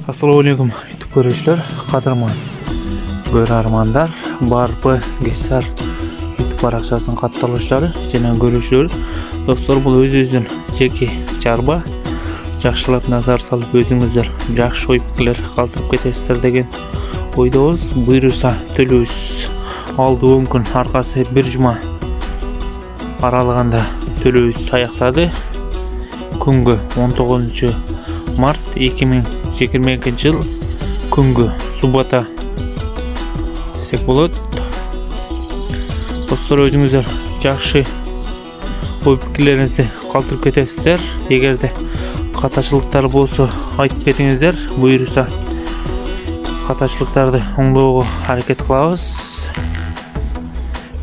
Assalamualaikum YouTube görüşler, qadırman görarmanlar, barpı geçsar YouTube barakçasının kattırılışları, jana görüşleri. Dostlar, бұл өз-өзүнүн жеке чарба. Жакшылап назар салып өзүңүздөр жакшы ой пикирлер калтырып кетесиздер деген ойдобуз. Буйруса төлөөбүз алды 10 күн, аркасы бир жума аралыгында төлөөбүз аяктады. Күнгө 19 март 2022 жыл күнгө суббота десек болот. Достор, өзүңүздөр жакшы ой пикирлеринизди калтырып кетесиздер. Эгерде катачылыктар болсо айтып кетиңиздер. Буйруса катачылыктарды оңдоого аракет кылабыз.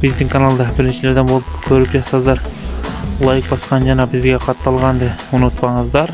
Биздин каналда биринчилерден болуп көрүп жатсаңыздар, лайк баскан жана бизге катталганды унутпаңыздар.